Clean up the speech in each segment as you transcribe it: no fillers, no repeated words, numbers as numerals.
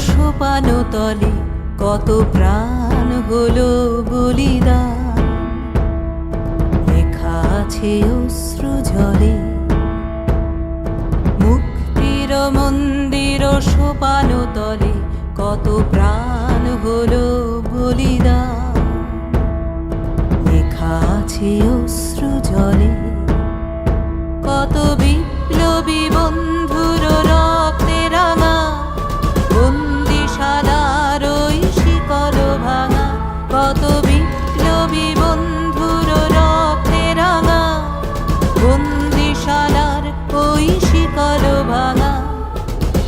সোপানো তলে কত প্রাণ হলো বলিদান, লেখা আছে অশ্রু জলে। মুক্তির মন্দির সোপানো তলে কত প্রাণ হলো বলিদান, লেখা আছে অশ্রু জলে। কত বিপ্লবী বন্ধুর রক্তে রাঙা বন্দিশালার ওই শিকল ভাঙা, কত বিপ্লবী বন্ধুর রক্তে রাঙা বন্দিশালার ওই শিকল ভাঙা।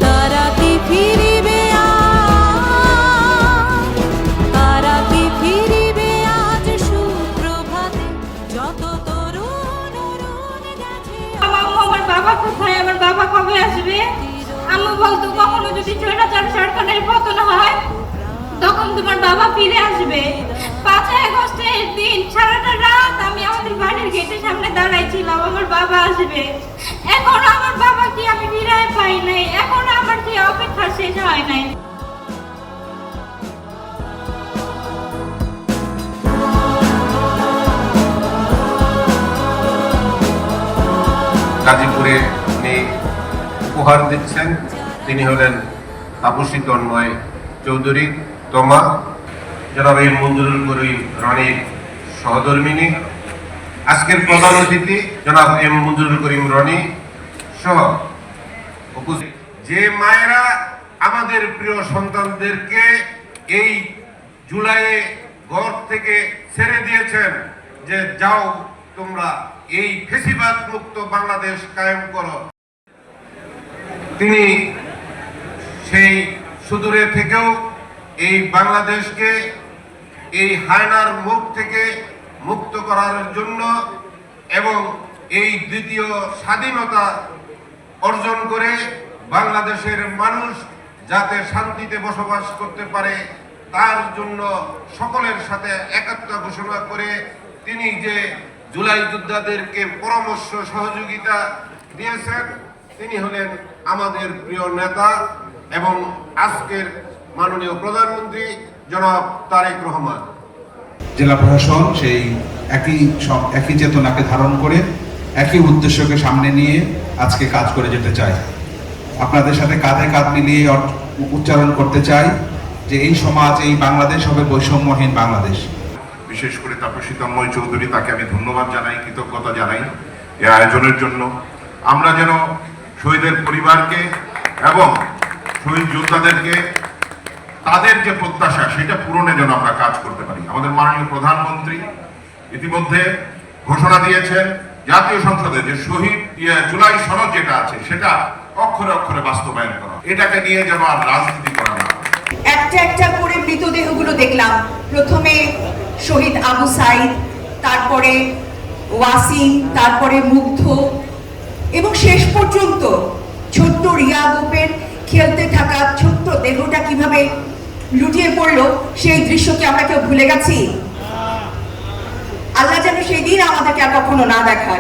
তারা কি ফিরিবে আজ, তারা কি ফিরিবে আজ সুপ্রভাতে, যত তরুণ অরুণ গেছে। আমার বাবা কোথায়, আমার বাবা কবে আসবে? আম্মু বলতো কখনো যদি স্বৈরাচার সরকারের পতন হয় তখন তোমার বাবা ফিরে আসবে। 5 আগস্টের দিন সারাটা রাত আমি আমাদের বাড়ির গেটের সামনে দাঁড়াইছিলাম, আমার বাবা আসবে। এখন আমার বাবা কি আমি ফিরে পাই নাই, এখন আমার কি অপেক্ষা শেষ হয় নাই। গাজীপুরে উনি উপহার দিচ্ছেন, তিনি হলেন তাপসী তন্ময় চৌধুরী তমা, জনাব এম মঞ্জুরুল করিম রনির সহধর্মিনী। আজকের প্রধান অতিথি জনাব এম মঞ্জুরুল করিম রনি সহ উপস্থিত যে মায়েরা আমাদের প্রিয় সন্তানদেরকে এই জুলাইয়ে ঘর থেকে ছেড়ে দিয়েছেন যে যাও তোমরা এই ফেসিবাদ মুক্ত বাংলাদেশ কায়েম করো, তিনি সেই সুদূরে থেকেও এই বাংলাদেশকে এই হায়নার মুখ থেকে মুক্ত করার জন্য এবং এই দ্বিতীয় স্বাধীনতা অর্জন করে বাংলাদেশের মানুষ যাতে শান্তিতে বসবাস করতে পারে তার জন্য সকলের সাথে একাত্মতা ঘোষণা করে তিনি যে জুলাই যোদ্ধাদেরকে পরামর্শ সহযোগিতা দিয়েছেন, তিনি হলেন আমাদের প্রিয় নেতা এবং আজকের মাননীয় প্রধানমন্ত্রী জনাব তারেক রহমান। জেলা প্রশাসন সেই একই চেতনাকে ধারণ করে একই উদ্দেশ্যকে সামনে নিয়ে আজকে কাজ করে যেতে চাই। আপনাদের সাথে কাঁধে কাঁধ মিলিয়ে উচ্চারণ করতে চাই যে এই সমাজ, এই বাংলাদেশ হবে বৈষম্যহীন বাংলাদেশ। বিশেষ করে তাপসী তন্ময় চৌধুরী, তাকে আমি ধন্যবাদ জানাই, কৃতজ্ঞতা জানাই এই আয়োজনের জন্য। আমরা যেন শহীদের পরিবারকে এবং শহীদ যোদ্ধাদেরকে তাদের যে প্রত্যাশা সেটা পূরণে যেন আমরা কাজ করতে পারি। আমাদের মাননীয় প্রধানমন্ত্রী ইতিমধ্যে ঘোষণা দিয়েছেন জাতীয় সংসদে যে শহীদ জুলাই সনদ যেটা আছে সেটা অক্ষরে অক্ষরে বাস্তবায়ন করা, এটাকে নিয়ে যেন আর রাজনীতি করা না। একটা একটা করে মৃতদেহগুলো দেখলাম। প্রথমে শহীদ আবু সাইদ, তারপরে ওয়াসিম, তারপরে মুগ্ধ এবং শেষ পর্যন্ত ছোট্ট রিয়া গোপের খেলতে থাকা ছোট্ট দেহটা কিভাবে লুটিয়ে পড়লো, সেই দৃশ্যকে আমরা কেউ ভুলে গেছি? আল্লাহ যেন সেই দিন আমাদেরকে আর কখনো না দেখান।